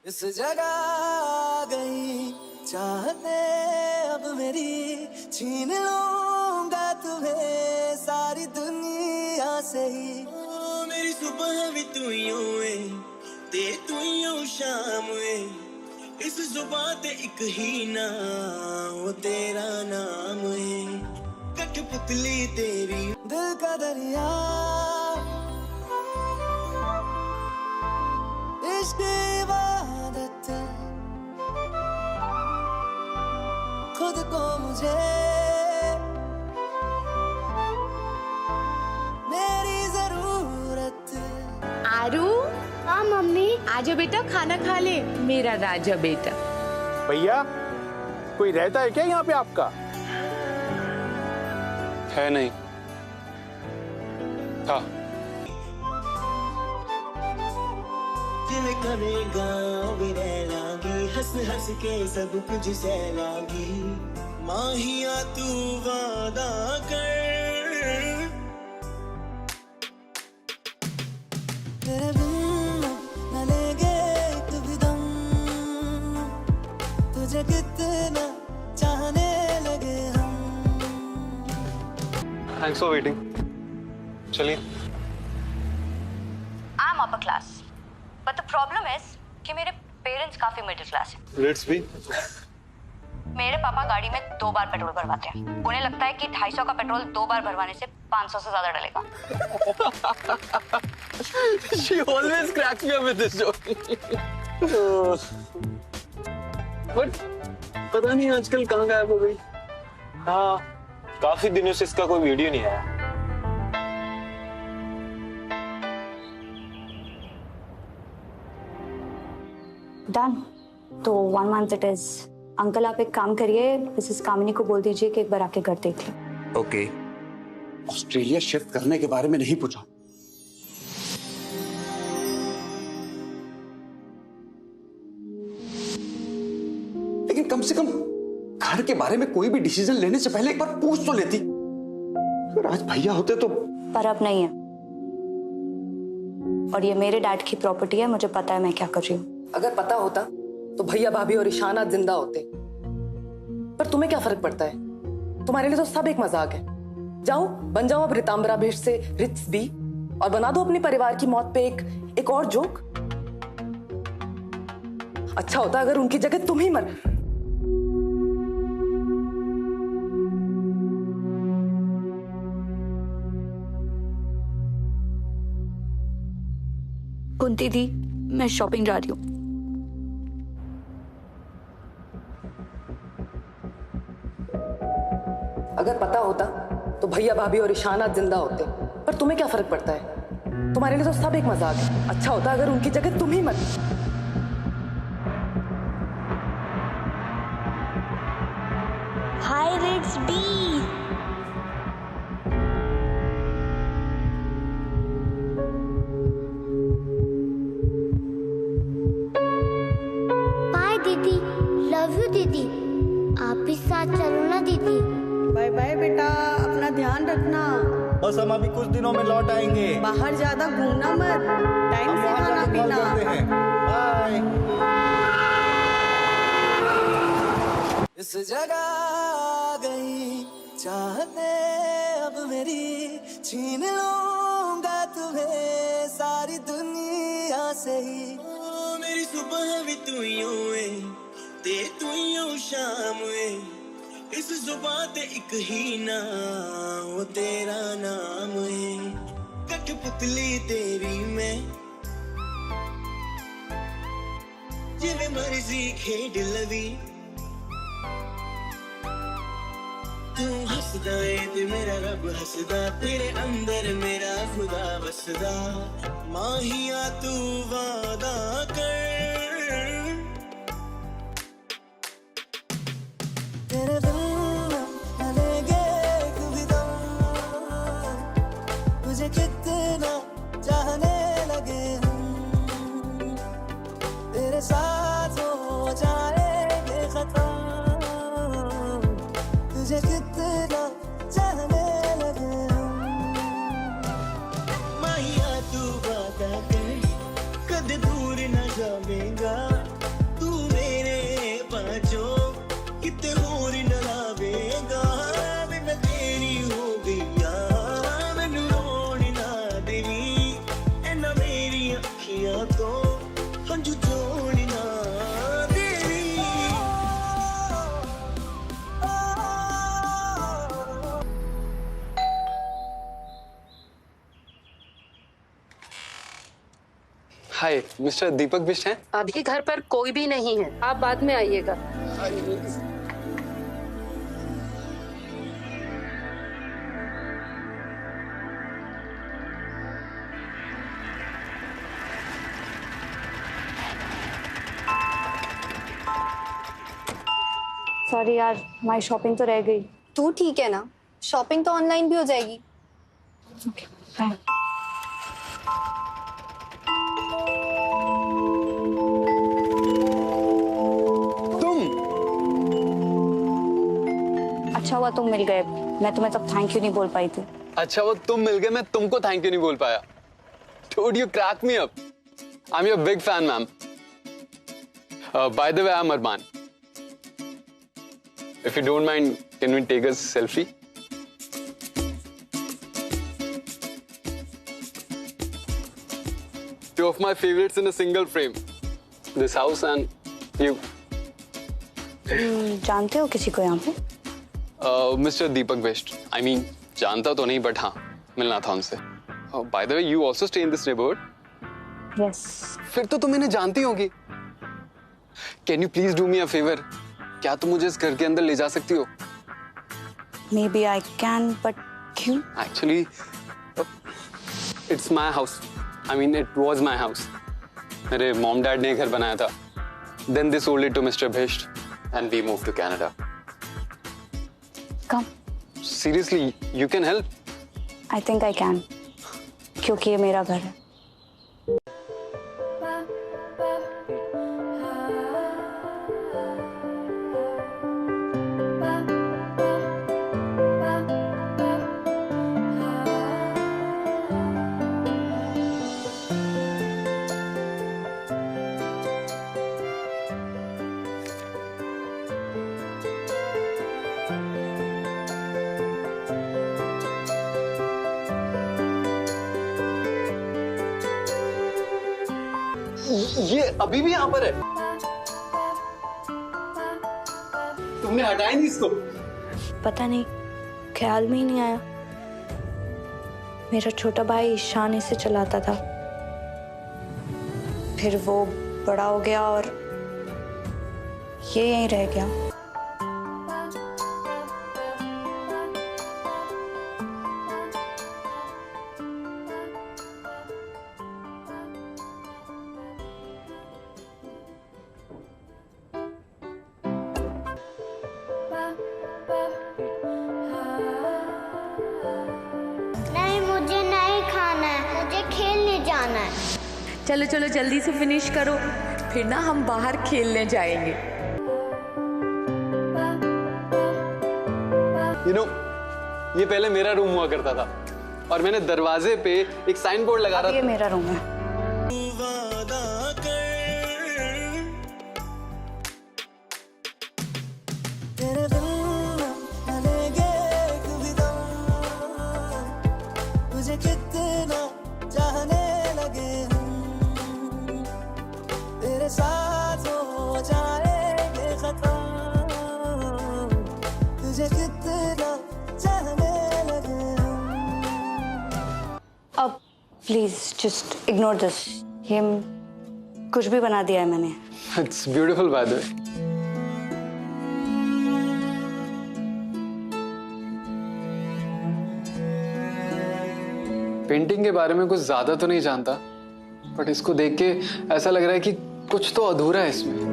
इस जगह आ गई चाहते अब मेरी, छीन लूंगा तुम्हें सारी दुनिया से ही। ओ मेरी सुबह भी तू यूं है ते तू यूं शाम है, इस जुबां ते एक ही ना वो तेरा नाम है। कठपुतली तेरी दिल का दरिया, इश्क इबादत, खुद को मुझे मेरी जरूरत। आरू, हाँ मम्मी। आजा बेटा खाना खा ले मेरा राजा बेटा। भैया कोई रहता है क्या यहाँ पे आपका? है नहीं था। जिਵੇਂ करेगा भी रह लागी, हंस हंस के सब कुछ सह लागी। माहिया तू वादा कर, तेरे बिन न लेंगे एक भी दम, तुझे कितना चाहने लगे हम। Thanks for waiting. चलिए। I am upper class but the problem is कि मेरे पेरेंट्स काफी मिडिल क्लास हैं। Let's be. मेरे पापा गाड़ी में 2 बार पेट्रोल भरवाते हैं। उन्हें लगता है कि 250 का पेट्रोल 2 बार भरवाने से 500 से ज्यादा डलेगा। She always cracks me up with this joke. But पता नहीं आजकल कहाँ गायब हो गई। हाँ, काफी दिनों से इसका कोई वीडियो नहीं आया। डन। तो 1 month इट इज। अंकल आप एक काम करिए, मिसेस कामिनी को बोल दीजिए कि एक बार आके घर देख ले। ओके। ऑस्ट्रेलिया शिफ्ट करने के बारे में नहीं पूछा। लेकिन कम से कम घर के बारे में कोई भी डिसीजन लेने से पहले एक बार पूछ तो लेती। अगर आज भैया होते तो। पर अब नहीं है, और ये मेरे डैड की प्रॉपर्टी है, मुझे पता है मैं क्या कर रही हूँ। अगर पता होता तो भैया भाभी और ईशान आज जिंदा होते। पर तुम्हें क्या फर्क पड़ता है? तुम्हारे लिए तो सब एक मजाक है। जाओ बन जाओ अब रितांबरा भेष से रित्स बी, और बना दो अपने परिवार की मौत पे एक और जोक। अच्छा होता अगर उनकी जगह तुम ही मर। कुंती दी, मैं शॉपिंग जा रही हूँ। अगर पता होता तो भैया भाभी और ईशान आज जिंदा होते। पर तुम्हें क्या फर्क पड़ता है? तुम्हारे लिए तो सब एक मजाक है। अच्छा होता अगर उनकी जगह तुम ही मर। हाय रिट्स बी। बाय दीदी, लव यू दीदी। आप भी साथ चलो ना दीदी। बाय बाय बेटा, अपना ध्यान रखना। बस हम अभी कुछ दिनों में लौट आएंगे। बाहर ज्यादा घूमना मत, टाइम से खाना पीना। बाय। इस जगह आ गई चाहते अब मेरी, छीन लूंगा तुम्हें सारी दुनिया से ही। ओ मेरी सुबह भी तू यूं है ते तू यूं शाम है, इस जुबां ते एक ही ना वो तेरा नाम है। कठपुतली तेरी मैं, जिवें मर्जी खेड लवी। तू हसदा है ते मेरा रब हसदा, तेरे अंदर मेरा खुदा बसदा। माहिया तू वादा कर, तेरे बिन न लेंगे एक भी दम, तुझे कितना चाहने लगे हम। तेरे साथ हो जाएंगे खत्म, तुझे कितना चाहने लगे हम। माहिया तू वादा कर, तो हंजू छोड़ना तेरी। हाय, मिस्टर दीपक बिष्ट हैं? अभी घर पर कोई भी नहीं है, आप बाद में आइएगा। सॉरी यार, हमारी शॉपिंग तो रह गई। तू ठीक है ना? शॉपिंग तो ऑनलाइन भी हो जाएगी। Okay bye. अच्छा हुआ तुम मिल गए, मैं तुम्हें तब थैंक यू नहीं बोल पाई थी। अच्छा वो तुम मिल गए, मैं तुमको थैंक यू नहीं बोल पाया। Dude, you crack me up. I'm your big fan, ma'am. By the way, I'm Arman. If you don't mind, can we take a selfie? Two of my favorites in a single frame. This house and you. जानते हो किसी को यहाँ पे? Mr. Deepak Biष्t. I mean, जानता तो नहीं, but हाँ, मिलना था उनसे. By the way, you also stay in this neighborhood? Yes. फिर तो तुम इन्हें जानती होगी. Can you please do me a favor? क्या तुम मुझे इस घर के अंदर ले जा सकती हो? Maybe I can, but क्यों? Actually, it's my house. I mean, it was my house. मेरे mom dad ने घर बनाया था. Then they sold it to Mr. Biष्t, and we moved to Canada. Come. Seriously, you can help? I think I can. क्योंकि ये मेरा घर है. ये अभी भी यहाँ पर है? तुमने हटाया नहीं इसको? पता नहीं, ख्याल में ही नहीं आया। मेरा छोटा भाई ईशान इसे चलाता था, फिर वो बड़ा हो गया और ये यहीं रह गया। नहीं, मुझे नहीं खाना है, मुझे खेलने जाना है। चलो चलो जल्दी से फिनिश करो, फिर ना हम बाहर खेलने जाएंगे। You know, ये पहले मेरा रूम हुआ करता था और मैंने दरवाजे पे एक साइन बोर्ड लगा रहा था। ये मेरा रूम है। वादा कर तेरे दिल में लेंगे कभी दम, तुझे कितना चाहने लगे हम, तेरे साथ हो जाएंगे खत्म, तुझे कितना चाहने लगे हम। अब प्लीज जस्ट इग्नोर दिस। ये कुछ भी बना दिया है मैंने। It's beautiful, by the way. Painting के बारे में कुछ ज्यादा तो नहीं जानता, बट इसको देख के ऐसा लग रहा है कि कुछ तो अधूरा है इसमें।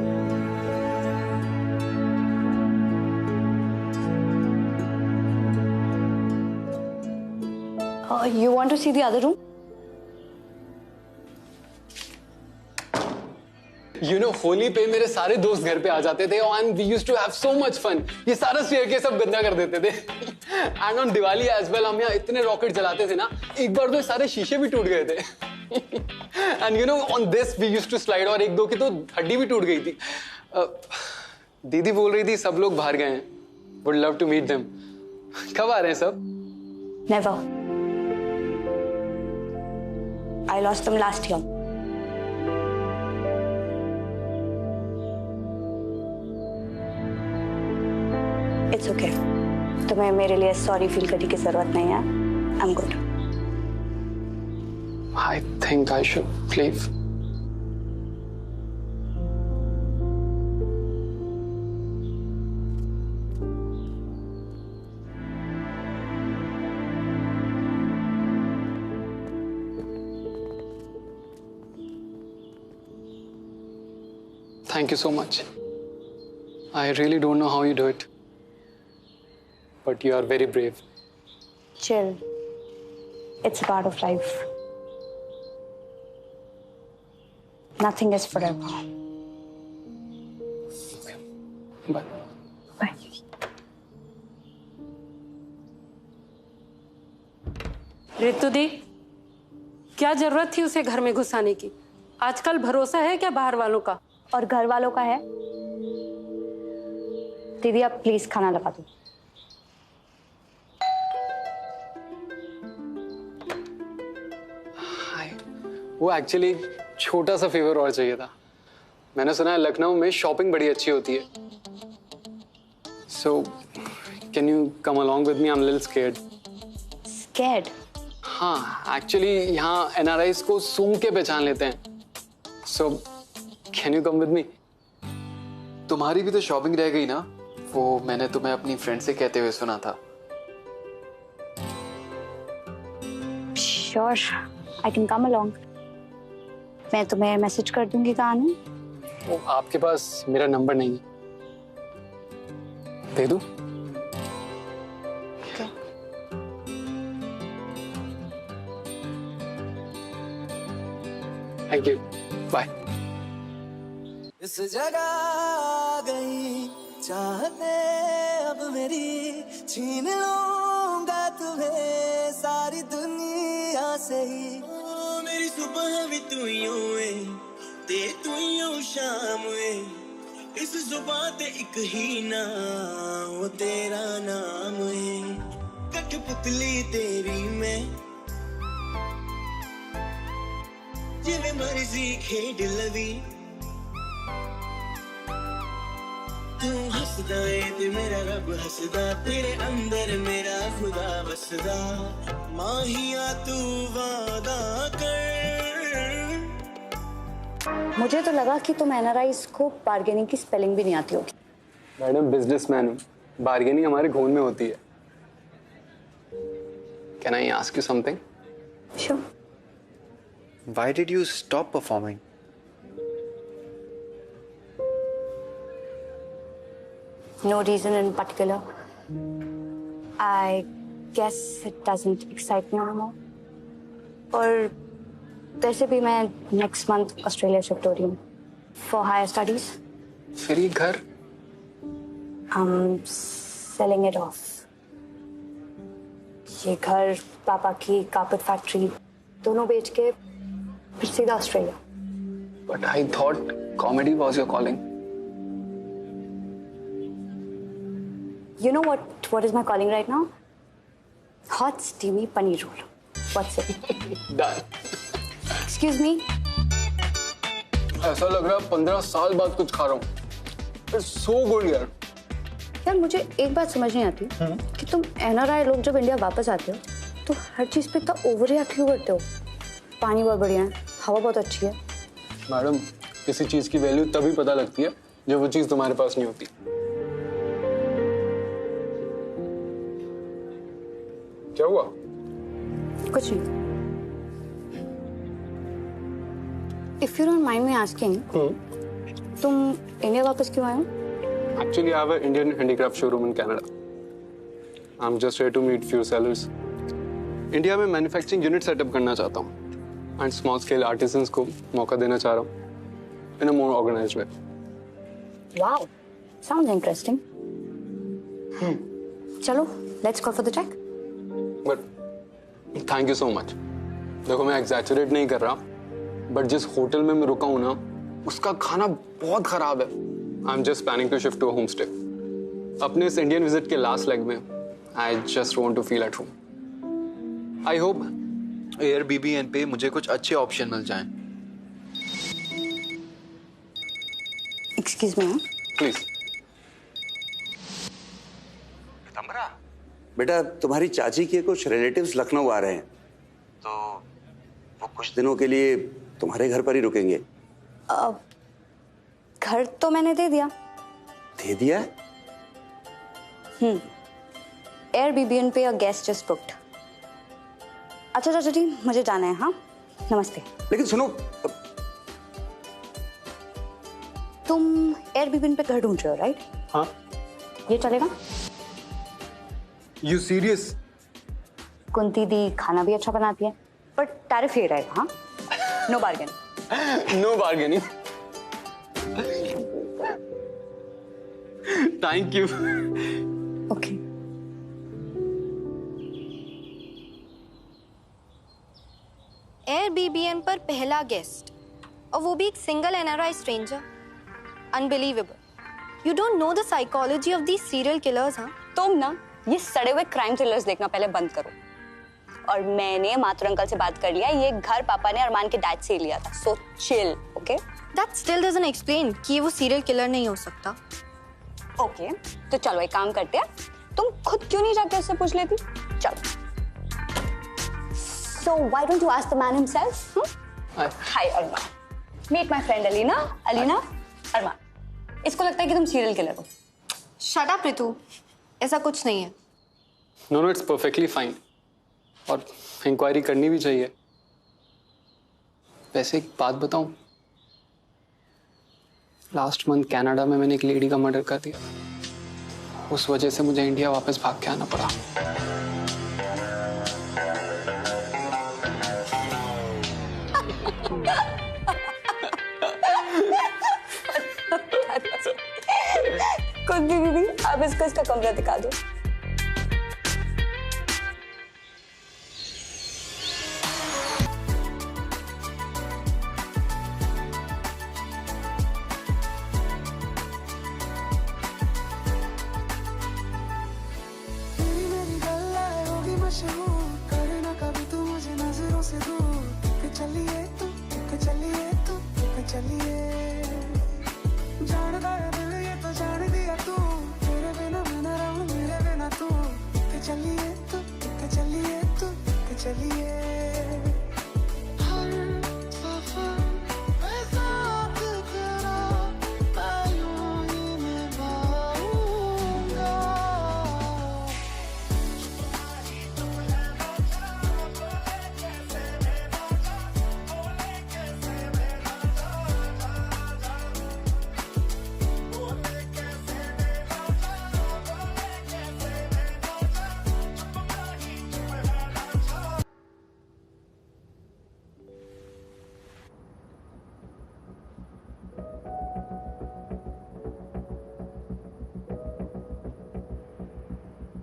You want to see the other room? You know, Holi पे मेरे सारे दोस्त घर पे आ जाते थे and we used to have so much fun. ये सारा स्टेयरकेस सब गंदा कर देते थे। And on Diwali as well, हम यहाँ इतने रॉकेट जलाते थे ना, एक बार तो सारे शीशे भी टूट गए थे। And you know, on this we used to slide, और एक दो की तो हड्डी भी टूट गई थी। दीदी बोल रही थी सब लोग बाहर गए हैं। Would love to meet them. कब आ रहे हैं सब? Never. I lost them last year. It's okay, तुम्हें मेरे लिए सॉरी फील करने की जरूरत नहीं है। I am good. I think I should leave. Thank you so much. I really don't know how you do it, but you are very brave. Chill. It's a part of life. Nothing is forever. Bye. Bye. Ritu दी, क्या जरूरत थी उसे घर में घुसाने की? आजकल भरोसा है क्या बाहर वालों का? और घर वालों का है? दीदी आप प्लीज खाना लगा दो। हाय, वो एक्चुअली छोटा सा फेवर और चाहिए था। मैंने सुना है लखनऊ में शॉपिंग बड़ी अच्छी होती है। So can you come along with me? I am little scared. Scared? हाँ, एक्चुअली यहाँ एनआरआईज को सूंघ के पहचान लेते हैं। So can you come with me? तुम्हारी भी तो शॉपिंग रह गई ना, वो मैंने तुम्हें अपनी फ्रेंड से कहते हुए सुना था। Sure, I can come along. मैं तुम्हें मैसेज कर दूंगी कहाँ आना। वो आपके पास मेरा नंबर नहीं है, दे दूं? Thank you, bye. इस जगह आ गई चाहते अब मेरी, छीन लूंगा तुम्हें सारी दुनिया से ही। ओ मेरी सुबह भी तू यूं है, ते तू यूं शाम है, इस जुबान ते एक ही ना वो तेरा नाम है। कठपुतली तेरी मैं, जिवें मर्जी खेड लवी, तू हसदा है ते मेरा रब हसदा, तेरे अंदर मेरा खुदा बसदा, माहिया तू वादा कर। मुझे तो लगा कि तुम एनआरआईज को बार्गेनिंग की स्पेलिंग भी नहीं आती होगी। मैडम बिजनेसमैन हूँ, बार्गेनिंग हमारे खून में होती है। Can I ask you something? Sure. Why did you stop performing? No reason in particular. I guess it doesn't excite me anymore. और वैसे भी मैं next month ऑस्ट्रेलिया शिफ्ट हो रही हूँ for higher studies. फिर ये घर? I'm selling it off. ये घर, पापा की कारपेट फैक्ट्री, दोनों बेच के फिर सीधा Australia. But I thought comedy was your calling. You know what is my calling right now? Hot steamy paneer roll. What's it? Done. Excuse me? ऐसा लग रहा है 15 साल बाद कुछ खा रहा हूँ। It's so good यार। यार मुझे एक बात समझ नहीं आती कि तुम एनआरआई लोग जब इंडिया वापस आते हो तो हर चीज पे इतना ओवर रिएक्ट क्यों करते हो? पानी बहुत बढ़िया है, हवा बहुत अच्छी है। मैडम, किसी चीज की वैल्यू तभी पता लगती है जब वो चीज तुम्हारे पास नहीं होती। क्या हुआ? कुछ नहीं। If you don't mind me asking, तुम इंडिया वापस क्यों आए हो? Actually, I have an Indian handicraft showroom in Canada. I'm just here to meet few sellers. India में मैन्युफैक्चरिंग यूनिट सेटअप करना चाहता हूँ एंड स्मॉल स्केल आर्टिसंस को मौका देना चाह रहा हूँ इन अ मोर ऑर्गेनाइज्ड वे। Wow, sounds interesting. चलो, let's go for the check. But thank you so much. देखो मैं एग्जैचुरेट नहीं कर रहा, बट जिस होटल में मैं रुका हूँ ना उसका खाना बहुत खराब है। I am just planning to shift to home stay. अपने इस इंडियन विजिट के लास्ट लेग में I just want to feel at home. I hope Airbnb पे मुझे कुछ अच्छे ऑप्शन मिल जाएं। Excuse me. प्लीज। बेटा तुम्हारी चाची के कुछ रिलेटिव्स लखनऊ आ रहे हैं, तो वो कुछ दिनों के लिए तुम्हारे घर पर ही रुकेंगे। घर तो मैंने दे दिया। दे दिया? Airbnb पे गेस्ट जस्ट बुक्ड। अच्छा चाचा जी, मुझे जाना है। हाँ, नमस्ते। लेकिन सुनो, तुम Airbnb पे घर ढूंढ रहे हो, राइट? हाँ। ये चलेगा? You serious? कुंती दी खाना भी अच्छा बनाती है, बट टैरिफ ये रहेगा। हाँ, no bargain. No bargaining. Thank you. Okay. Airbnb पर पहला गेस्ट, और वो भी एक single NRI stranger. Unbelievable. You don't know the psychology of these serial killers. हाँ, तुम ना ये सड़े हुए क्राइम थ्रिलर्स देखना पहले बंद करो। और मैंने माथुर अंकल से बात कर लिया, ये घर पापा ने अरमान के डैड से ही लिया था, so chill, okay? That still doesn't explain कि ये वो सीरियल किलर नहीं हो सकता। ओके, तो चलो एक काम करते हैं, तुम खुद क्यों नहीं जाके उससे पूछ लेती? चलो। So why don't you ask the man himself? Hi Armaan, meet my friend Alina. Alina, अरमान, इसको लगता है कि तुम सीरियल किलर हो। Shut up रितु, ऐसा कुछ नहीं है। No, it's perfectly fine. और इंक्वायरी करनी भी चाहिए। वैसे एक बात बताऊं, लास्ट मंथ कनाडा में मैंने एक लेडी का मर्डर कर दिया। उस वजह से मुझे इंडिया वापस भाग के आना पड़ा। कुंती दीदी, आप इसको इसका कमरा दिखा दो।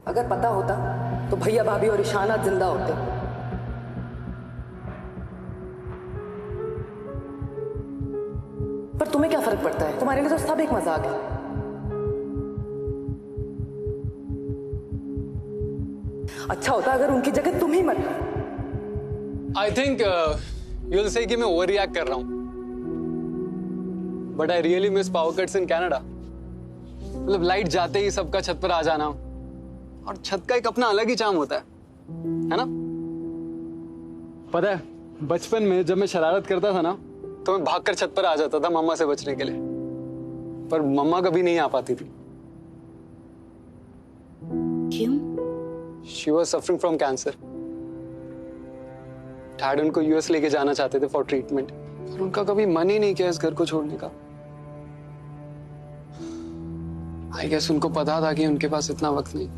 अगर पता होता तो भैया भाभी और ईशाना जिंदा होते। पर तुम्हें क्या फर्क पड़ता है? तुम्हारे लिए तो सब एक मजाक है। अच्छा होता अगर उनकी जगह तुम ही मर। I think you will say कि मैं ओवर रिएक्ट कर रहा हूं, but I really miss power cuts in Canada. मतलब लाइट जाते ही सबका छत पर आ जाना, और छत का एक अपना अलग ही चार्म होता है ना? पता है, बचपन में जब मैं शरारत करता था ना, तो मैं भागकर छत पर आ जाता था मम्मा से बचने के लिए, पर मम्मा कभी नहीं आ पाती थी। क्यों? She was suffering from cancer. Dad उनको यूएस लेके जाना चाहते थे फॉर ट्रीटमेंट, पर उनका कभी मन ही नहीं किया इस घर को छोड़ने का। आई गेस उनको पता था कि उनके पास इतना वक्त नहीं।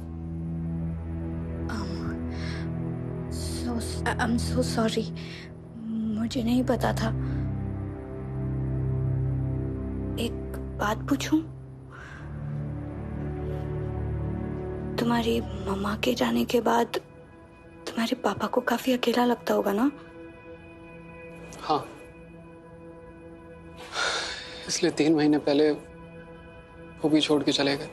I'm so sorry, मुझे नहीं पता था। एक बात पूछूं? तुम्हारी मम्मा के जाने के बाद तुम्हारे पापा को काफी अकेला लगता होगा ना? हाँ, इसलिए 3 महीने पहले वो भी छोड़ के चले गए।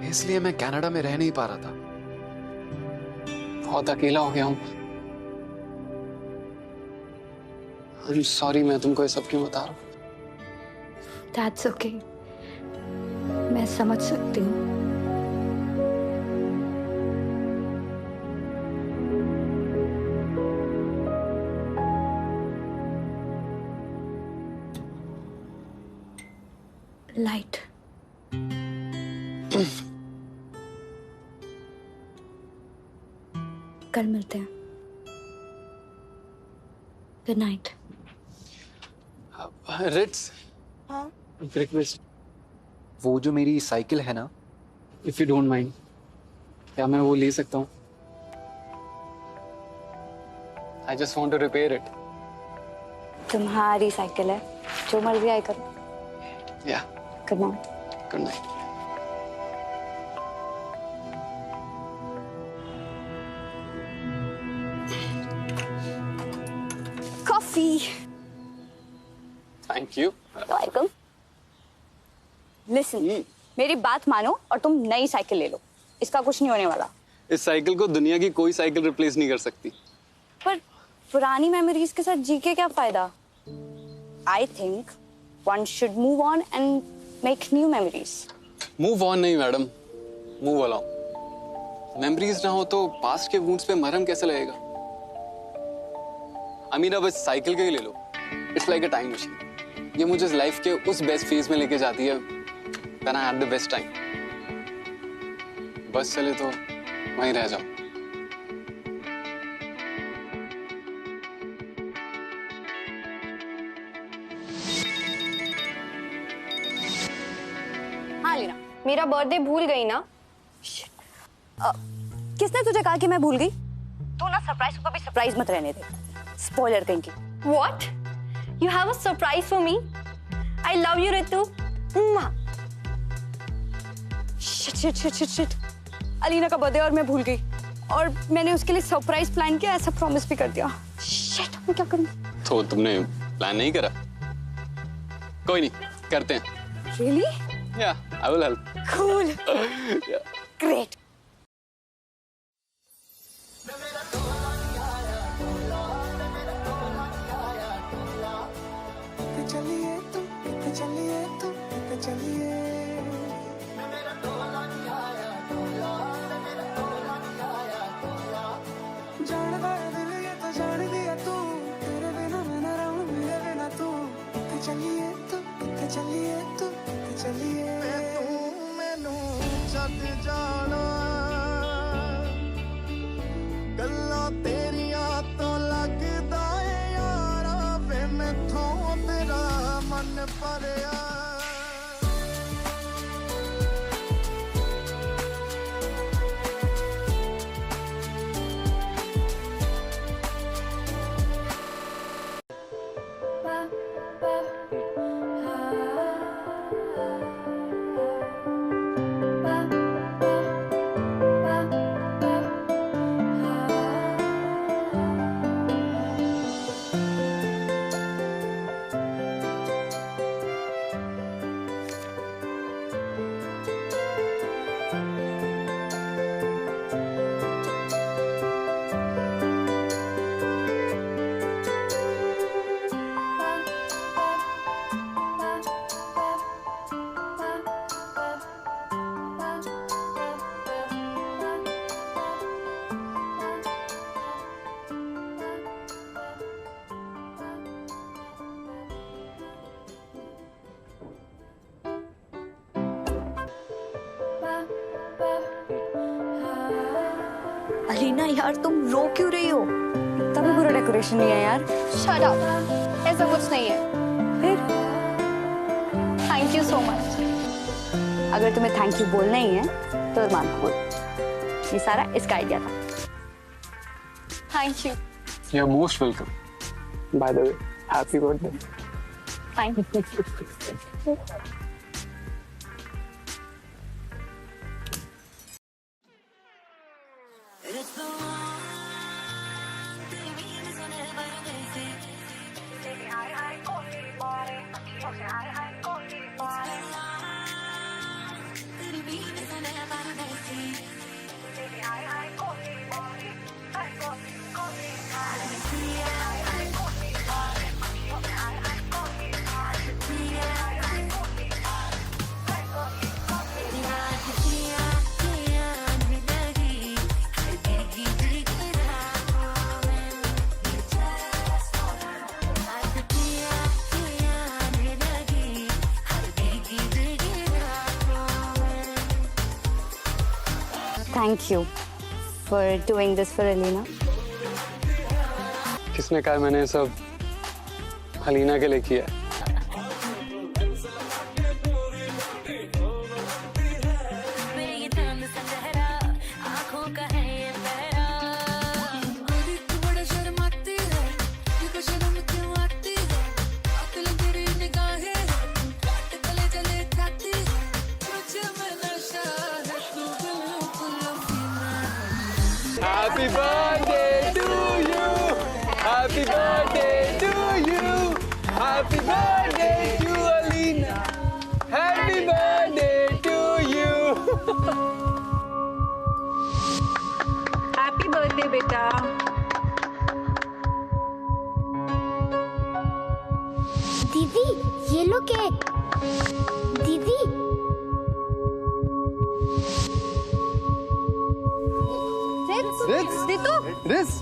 इसलिए मैं कनाडा में रह नहीं पा रहा था। बहुत अकेला हो गया हूं। I'm sorry, मैं तुमको ये सब क्यों बता रहा हूं। दैट्स ओके, मैं समझ सकती हूँ। लाइट। कल मिलते हैं। Good night. रिट्स, हाँ? रिक्वेस्ट, वो जो मेरी साइकिल है ना, इफ यू डोंट माइंड, क्या मैं वो ले सकता हूँ? I just want to repair it. तुम्हारी साइकिल है, जो मर्जी आए करो। या good night. Good night. Coffee. Thank you. Welcome. Listen, मेरी बात मानो और तुम नई साइकिल ले लो, इसका कुछ नहीं होने वाला। इस साइकिल को दुनिया की कोई साइकिल रिप्लेस नहीं कर सकती। पर पुरानी मेमोरीज के साथ जी के क्या फायदा? I think one should move on and make new memories. Move on नहीं मैडम, मूव अलोंग। मेमोरीज ना हो तो पास्ट के वुंड्स पे मरहम कैसे लगेगा? आई मीन, अब इस साइकिल के ही ले लो। It's like a time machine. ये मुझे लाइफ के उस बेस्ट फेज में लेके जाती है when I had the best time. बस चले तो वहीं रह जाओ। हाँ लीना, मेरा बर्थडे भूल गई ना? किसने तुझे कहा कि मैं भूल गई? तू ना सरप्राइज को भी सरप्राइज मत रहने दे। स्पॉइलर कहीं की। What? You have a surprise for me? I love you, Ritu. Shit. Alina का बर्थडे और मैं भूल गई, और मैंने उसके लिए सरप्राइज प्लान किया, ऐसा प्रॉमिस भी कर दिया। शिट, मैं क्या करूं? तो तुमने प्लान नहीं करा? कोई नहीं, करते हैं। Really? Yeah, I will help. Cool. Yeah. Great. ਗੱਲਾਂ ਤੇਰੀਆਂ ਤੋਂ ਲੱਗਦਾ ਏ ਯਾਰਾ ਵੇ ਮੈਥੋਂ ਤੇਰਾ ਮਨ ਭਰਿਆ अलीना यार, तुम रो क्यों रही हो? इतना भी बुरा डेकोरेशन नहीं है यार। Shut up. ऐसा कुछ नहीं है। फिर Thank you so much. अगर तुम्हें थैंक यू बोलना ही है तो अरमान को बोल। ये सारा इसका आइडिया था। Thank you. You're most welcome. By the way, happy birthday. Thank you. Thank you for doing this for Alina. किसने कहा मैंने ये सब अलीना के लिए किया है? Happy birthday to you. Happy birthday to you. Happy birthday to Alina. Happy birthday to you. Happy birthday बेटा। दीदी ये लो केक। दीदी रिस,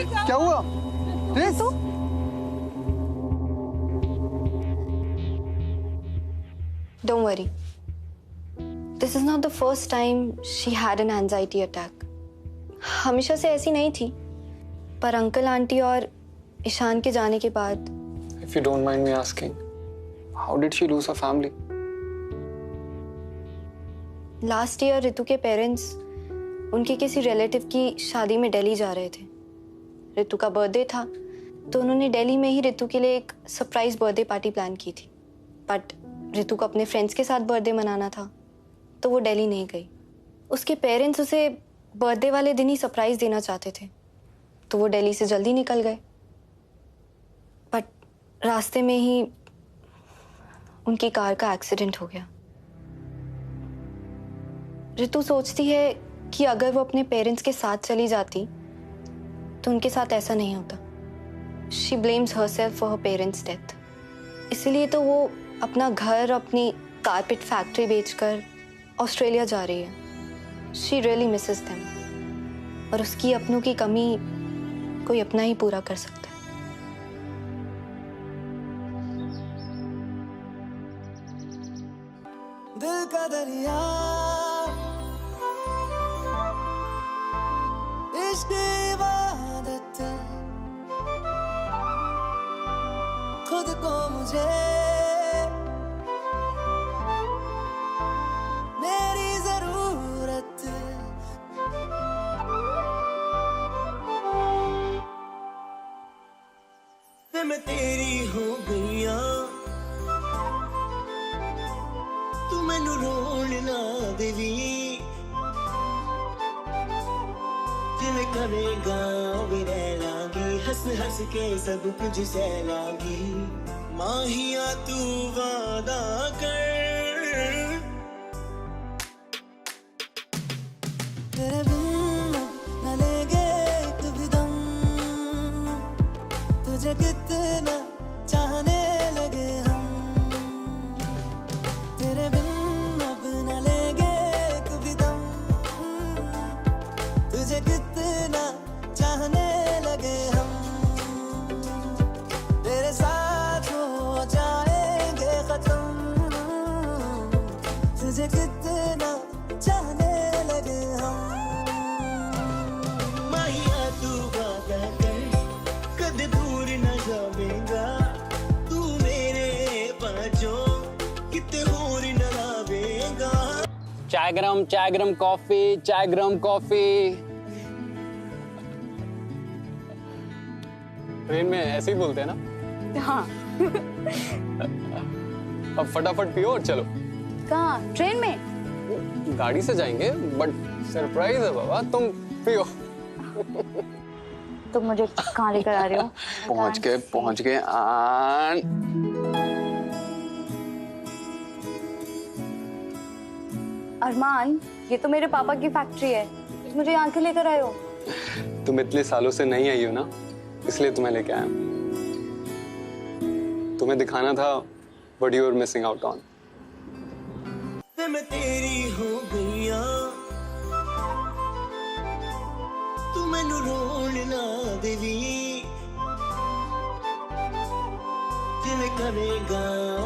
क्या हुआ? रिस, Don't worry. This is not the first time she had an anxiety attack. हमेशा से ऐसी नहीं थी, पर अंकल आंटी और ईशान के जाने के बाद। If you don't mind me asking, how did she lose her family? Last year Ritu के पेरेंट्स उनके किसी रिलेटिव की शादी में दिल्ली जा रहे थे। रितु का बर्थडे था, तो उन्होंने दिल्ली में ही रितु के लिए एक सरप्राइज बर्थडे पार्टी प्लान की थी। बट रितु को अपने फ्रेंड्स के साथ बर्थडे मनाना था, तो वो दिल्ली नहीं गई। उसके पेरेंट्स उसे बर्थडे वाले दिन ही सरप्राइज देना चाहते थे, तो वो दिल्ली से जल्दी निकल गए। बट रास्ते में ही उनकी कार का एक्सीडेंट हो गया। रितु सोचती है कि अगर वो अपने पेरेंट्स के साथ चली जाती तो उनके साथ ऐसा नहीं होता। She blames herself for her parents death. इसलिए तो वो अपना घर, अपनी कारपेट फैक्ट्री बेचकर ऑस्ट्रेलिया जा रही है। शी रियली मिसेस देम, और उसकी अपनों की कमी कोई अपना ही पूरा कर सकता है। दिल का दरिया इश्क इबादत, खुद को मुझे मेरी जरूरत। मैं तेरी हो गईया, तू मैनू रोण ना देवी। जिवें करेगा वे रह लागी, हंस हंस के सब कुछ सह लागी। माहिया तू वादा कर, तेरे बिन न लेंगे एक भी दम, तुझे कितना चाहने लगे हम। तेरे बिन अब न लेंगे एक भी दम, तुझे कितना चाहने लगे हम। तेरे साथ हो जाएंगे खत्म, तुझे कितना चाहने लगे हम। माहिया तू वादा कर, कद दूर न जावेगा। तू मेरे पाँचों किते होर न लावेगा। चाय गरम कॉफी, चाय गरम कॉफी। ट्रेन में ऐसे ही बोलते हैं ना? हाँ। अब फटाफट पियो और चलो। कहाँ? ट्रेन में? गाड़ी से जाएंगे, बट सरप्राइज है बाबा, तुम पियो। तुम मुझे कहाँ लेकर आ रहे हो? पहुंच गए आन। अरमान, ये तो मेरे पापा की फैक्ट्री है, मुझे यहाँ क्यों लेकर आए हो? तुम इतने सालों से नहीं आई हो ना, इसलिए तुम्हें लेके आया हूं। तुम्हें दिखाना था what you were missing out on. मैं तेरी हो गईया, तू मैनू रोण ना देवी। जिवें करेगा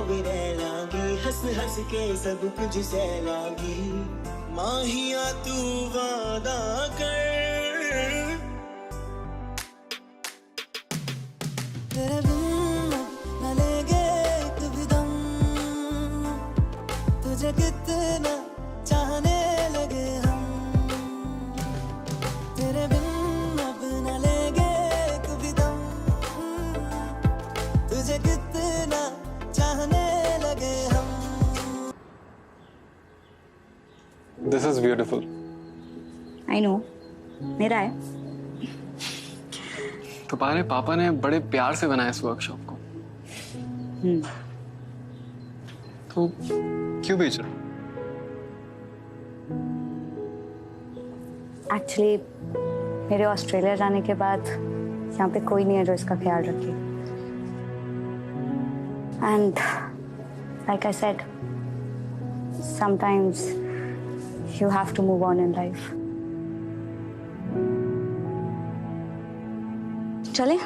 वे रह लागी, हंस हंस के सब कुछ सह लागी। माहिया तू वादा कर, तेरे बिन न लेंगे एक भी दम, तुझे कितना चाहने लगे हम, तेरे बिन अब न लेंगे एक भी दम, तुझे कितना चाहने लगे हम। This is beautiful. I know, मेरा है। तुम्हारे पापा ने बड़े प्यार से बनाया इस वर्कशॉप को। तो क्यों बेच रहे हो? एक्चुअली मेरे ऑस्ट्रेलिया जाने के बाद यहाँ पे कोई नहीं है जो इसका ख्याल रखे। And like I said, sometimes you have to move on in life. चले?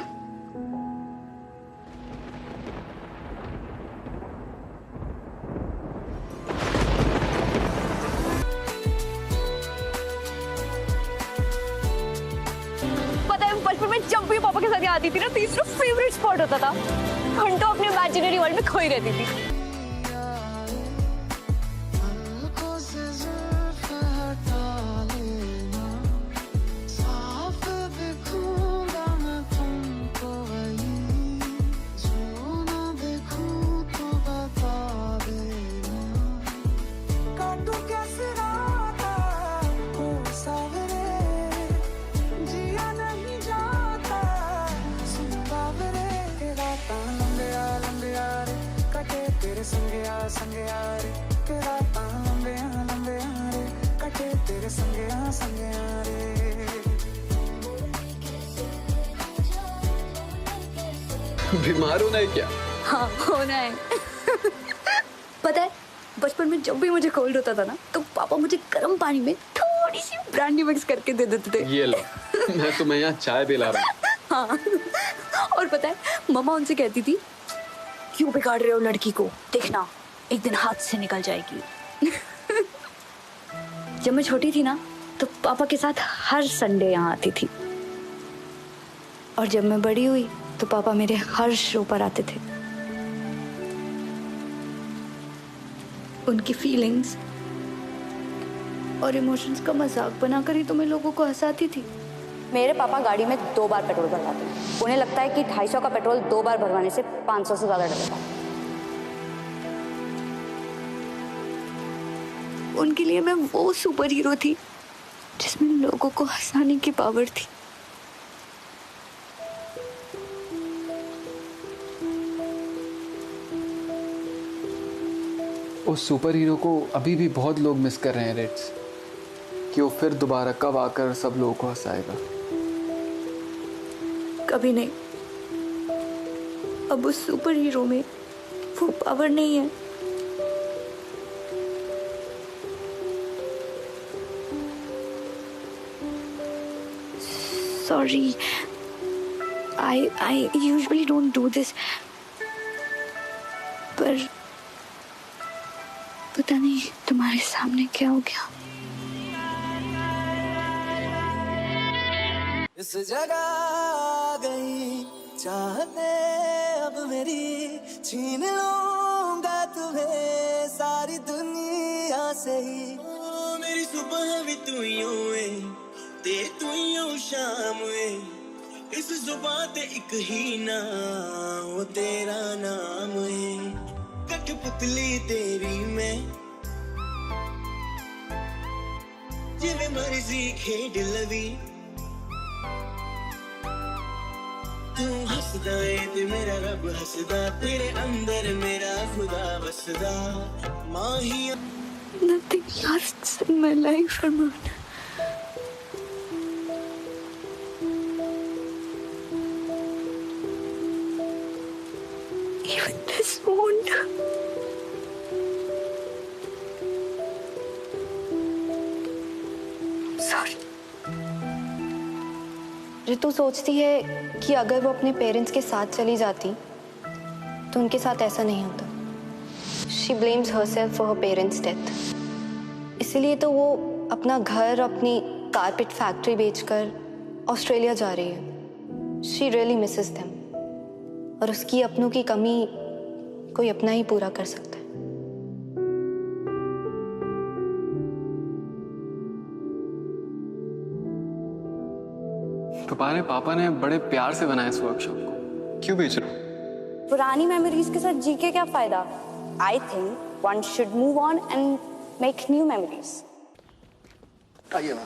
पता है बचपन में जब भी पापा के साथ यहाँ आती थी ना, तीसरा फेवरेट स्पॉट होता था। घंटों अपने इमेजिनरी वर्ल्ड में खोई रहती थी। बीमार होना है क्या? हाँ, होना है। पता है बचपन में जब भी मुझे कोल्ड होता था ना, तो पापा मुझे गर्म पानी में थोड़ी सी ब्रांडी मिक्स करके दे देते थे। ये लो, मैं तुम्हें यहाँ चाय पिला रहा हूँ। हाँ, और पता है मम्मा उनसे कहती थी, क्यों बिगाड़ रहे हो लड़की को, देखना एक दिन हाथ से निकल जाएगी। जब मैं छोटी थी ना, तो पापा के साथ हर संडे यहाँ आती थी। और जब मैं बड़ी हुई तो पापा मेरे हर शो पर आते थे। उनकी फीलिंग्स और इमोशंस का मजाक बनाकर ही तुम्हें लोगों को हंसाती थी। मेरे पापा गाड़ी में 2 बार पेट्रोल भरवाते हैं। उन्हें लगता है कि 250 का पेट्रोल 2 बार भरवाने से 500 से ज्यादा डलेगा। उनके लिए मैं वो सुपर हीरो थी जिसमें लोगों को हंसाने की पावर थी। उस सुपर हीरो को अभी भी बहुत लोग मिस कर रहे हैं रिट्स, कि वो फिर दोबारा कब आकर सब लोगों को हंसाएगा। कभी नहीं। अब उस सुपर हीरो में वो पावर नहीं है। Sorry, I usually don't do this, पर पता नहीं तुम्हारे सामने क्या हो गया। इस जगह आ गई चाहते अब मेरी, छीन लूंगा तुम्हें सारी दुनिया से ही। मेरी सुबह भी तू यूं है, ते तू यूं शाम है, इस जुबान ते एक ही ना वो तेरा नाम है। कठपुतली तेरी मैं, जिवें मर्जी खेड लवी, तू हसदा है ते मेरा रब हसदा, तेरे अंदर मेरा खुदा बसदा। माहिया Nothing lasts in my life, Arman. Even this won't. Sorry. Ritu सोचती है कि अगर वो अपने पेरेंट्स के साथ चली जाती तो उनके साथ ऐसा नहीं होता। She blames herself for her parents' death. इसीलिए तो वो अपना घर, अपनी कारपेट फैक्ट्री बेचकर ऑस्ट्रेलिया जा रही है। शी रियली मिसेस देम, और उसकी अपनों की कमी कोई अपना ही पूरा कर सकता है। तुम्हारे पापा ने बड़े प्यार से बनाया इस वर्कशॉप को, क्यों बेच रहे हो? पुरानी मेमोरीज के साथ जी के क्या फायदा? I think one should move on and make new memories. आइए मैम।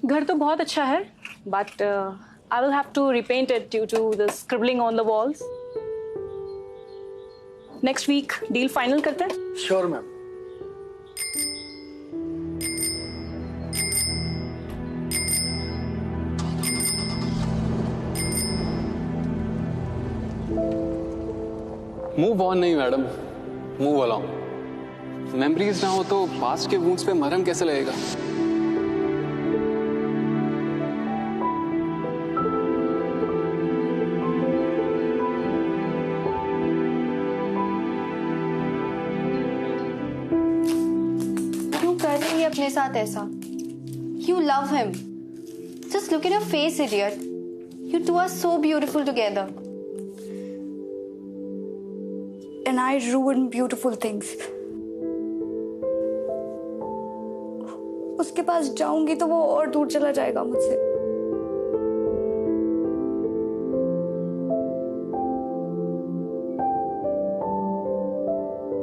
घर तो बहुत अच्छा है, but I will have to repent it due to the scribbling on the walls. Next week deal final करते हैं। Sure ma'am. मूव ऑन नहीं madam, move along. Memories ना हो तो पास्ट के वुंड्स पे मरहम कैसे लगेगा? क्यों कर रही है अपने साथ ऐसा? You love him. Just look at your face, idiot. You two are so beautiful together. And I ruin beautiful things. उसके पास जाऊंगी तो वो और दूर चला जाएगा मुझसे।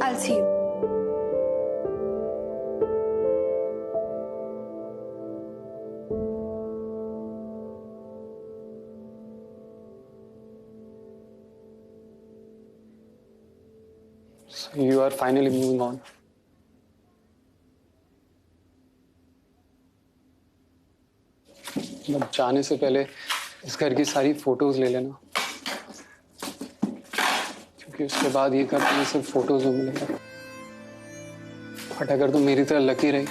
I'll see you. So you are finally moving on. मतलब जाने से पहले इस घर की सारी फोटोज ले लेना, क्योंकि उसके बाद ये घर तुम्हें सिर्फ फोटोज में मिलेगा। बट अगर तुम मेरी तरह लकी रही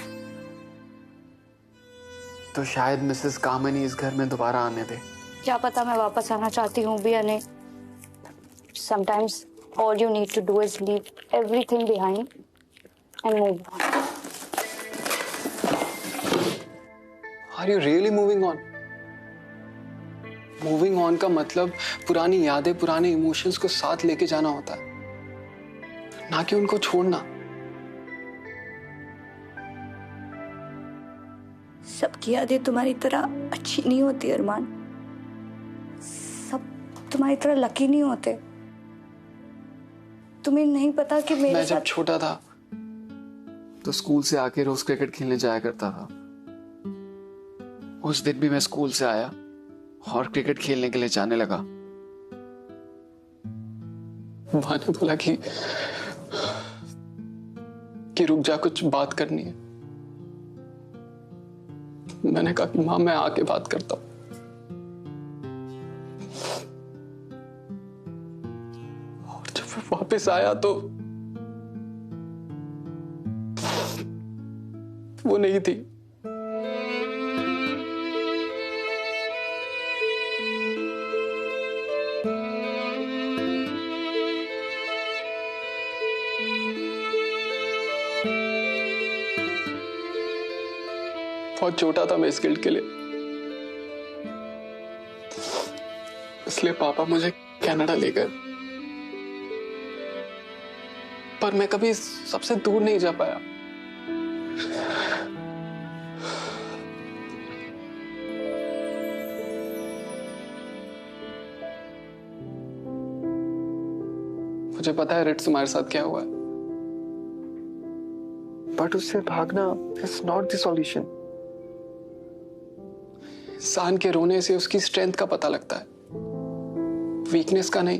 तो शायद मिसेस कामनी इस घर में दोबारा आने दे। क्या पता मैं वापस आना चाहती हूँ भी या नहीं। Sometimes all you need to do is leave everything behind and move on. Are you really moving on? Moving on का मतलब पुरानी यादें, पुराने इमोशंस को साथ लेके जाना होता है, ना कि उनको छोड़ना। सबकी यादें तुम्हारी तरह अच्छी नहीं होती अरमान। सब तुम्हारी तरह लकी नहीं होते। तुम्हें नहीं पता कि मैं जब छोटा था तो स्कूल से आके रोज क्रिकेट खेलने जाया करता था। उस दिन भी मैं स्कूल से आया और क्रिकेट खेलने के लिए जाने लगा। माँ ने बोला कि रुक जा, कुछ बात करनी है। मैंने कहा कि माँ मैं आके बात करता हूं। और जब मैं वापस आया तो वो नहीं थी। बहुत छोटा था मैं इस गिल्ड के लिए, इसलिए पापा मुझे कनाडा ले गए। पर मैं कभी सबसे दूर नहीं जा पाया। मुझे पता है रिट्स तुम्हारे साथ क्या हुआ है, बट उससे भागना इज नॉट द सॉल्यूशन। इंसान के रोने से उसकी स्ट्रेंथ का पता लगता है, वीकनेस का नहीं।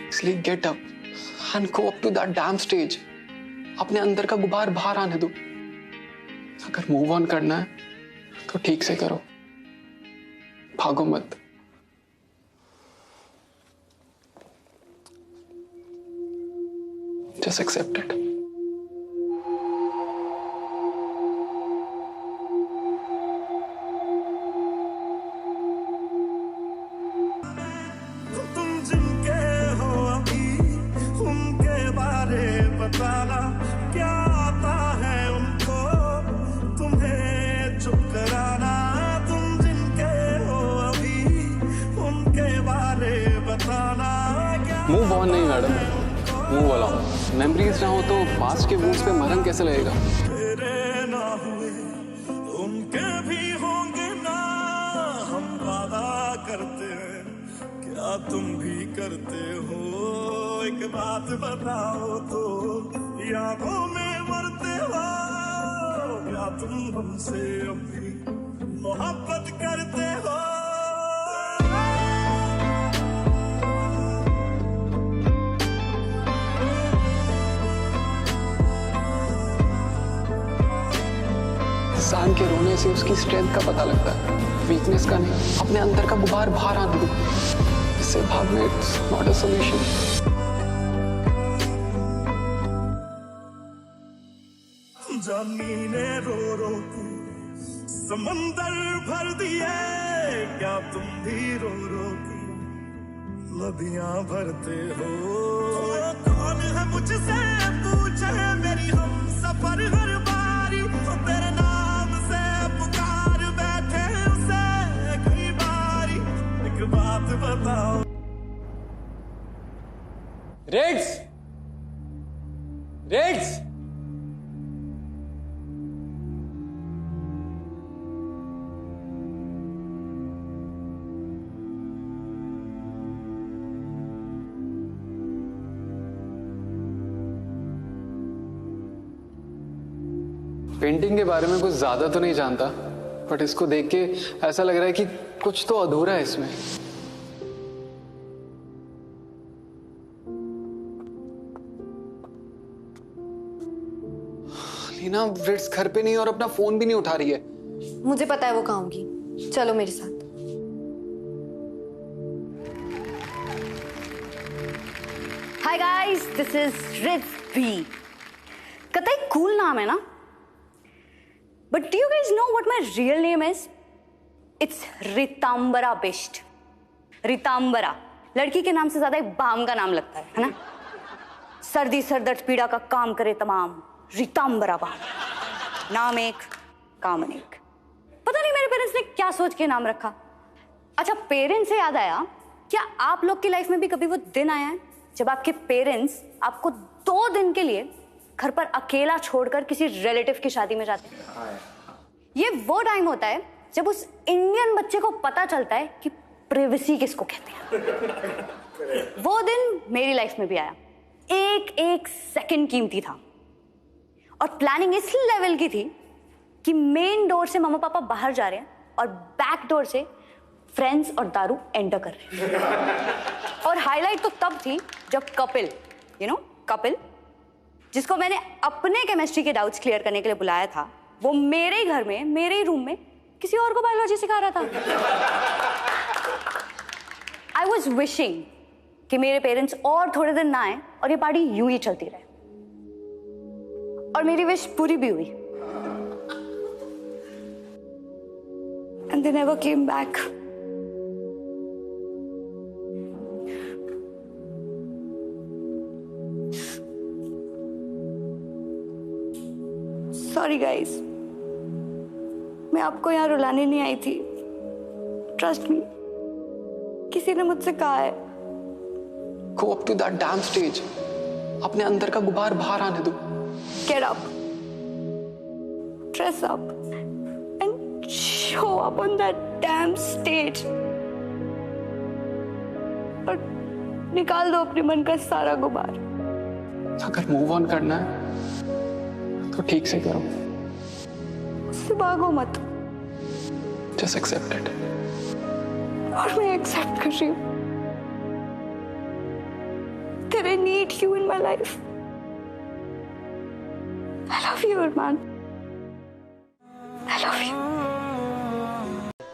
इसलिए get up and go up to that damn stage. अपने अंदर का गुबार बाहर आने दो। अगर मूव ऑन करना है तो ठीक से करो, भागो मत। Just accept it. तुम जिनके बताना क्या आता है उनको, तुम्हें चुप कराना, तुम जिनके हो अभी उनके बारे बताना। मूव ऑन नहीं मैडम, मूव ऑन। मेमोरीज ना हो तो पास्ट के वूंड्स पे मरहम कैसे लगेगा? तेरे ना हुए उनके भी होंगे ना, हम वादा करते हैं क्या तुम भी करते हो। एक बात बताओ तो यादों में मरते हो, क्या तुम हमसे अब भी मोहब्बत करते हो। इंसान के रोने से उसकी स्ट्रेंथ का पता लगता है, वीकनेस का नहीं। अपने अंदर का गुबार बाहर आने दो, इससे भागना इट्स नॉट अ सॉल्यूशन। जमीने रो रो के समंदर भर दिए, क्या तुम भी रो रो के नदियां भरते हो। कौन है मुझसे पूछे मेरी हम सफर हर बारी, तेरे नाम से पुकार बैठे उसे कई बारी। एक बात बताओ रेड्स, रेड्स, पेंटिंग के बारे में कुछ ज्यादा तो नहीं जानता, बट इसको देख के ऐसा लग रहा है कि कुछ तो अधूरा है इसमें। लीना रिट्स घर पे नहीं और अपना फोन भी नहीं उठा रही है। मुझे पता है वो कहाँ होगी, चलो मेरे साथ। Hi guys, this is Rits B. कतई कूल नाम है ना, but do you guys know what my real name is? It's Ritambhara Bisht. Ritambhara लड़की के नाम से ज्यादा एक बाम का नाम लगता है ना। सर्दी सरदर्द पीड़ा का काम करे तमाम, रितांबरा बाम। नाम एक, काम अनेक। पता नहीं मेरे पेरेंट्स ने क्या सोच के नाम रखा। अच्छा, पेरेंट्स से याद आया, क्या आप लोग की लाइफ में भी कभी वो दिन आया है जब आपके पेरेंट्स आपको 2 दिन के लिए घर पर अकेला छोड़कर किसी रिलेटिव की शादी में जाते हैं? ये वो टाइम होता है जब उस इंडियन बच्चे को पता चलता है कि प्राइवेसी किसको कहते हैं। वो दिन मेरी लाइफ में भी आया। एक एक सेकंड कीमती था, और प्लानिंग इस लेवल की थी कि मेन डोर से मम्मा पापा बाहर जा रहे हैं और बैक डोर से फ्रेंड्स और दारू एंटर कर रहे हैं। और हाईलाइट तो तब थी जब कपिल, कपिल जिसको मैंने अपने केमिस्ट्री के डाउट्स क्लियर करने के लिए बुलाया था, वो मेरे ही घर में, मेरे ही रूम में किसी और को बायोलॉजी सिखा रहा था। आई वॉज विशिंग कि मेरे पेरेंट्स और थोड़े दिन ना आए और ये पार्टी यूं ही चलती रहे। और मेरी विश पूरी भी हुई। And they never came back. Sorry guys, मैं आपको यहाँ रुलाने नहीं आई थी। Trust me, किसी ने मुझसे कहा है, Go up to that damn stage. अपने अंदर का गुबार बाहर आने दो। Get up, dress up, and show up on that damn stage. और निकाल दो अपने मन का सारा गुबार। अगर मूव ऑन करना है तो ठीक से करो, उससे भागो मत। Just accept it. और मैं एक्सेप्ट कर रही हूँ that I need you in my life. I love you, Arman. I love you.